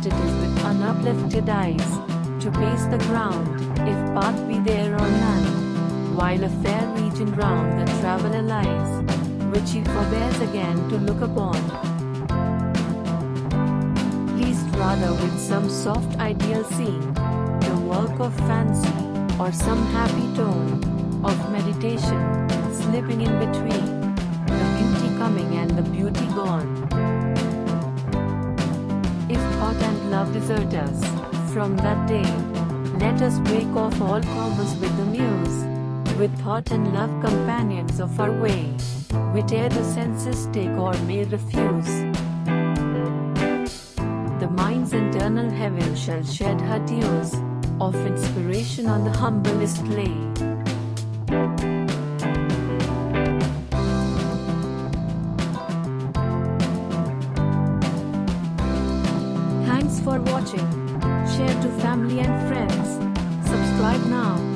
it is with uplifted eyes, to pace the ground, if path be there or none, while a fair region round the traveller lies, which he forbears again to look upon. Least rather with some soft ideal scene, the work of fancy, or some happy tone of meditation, slipping in between, the beauty coming and the beauty gone. If thought and love desert us, from that day, let us break off all commerce with the muse, with thought and love companions of our way, whiche'er the senses take or may refuse. The mind's internal heaven shall shed her tears of inspiration on the humblest clay. Thanks for watching. Share to family and friends. Subscribe now.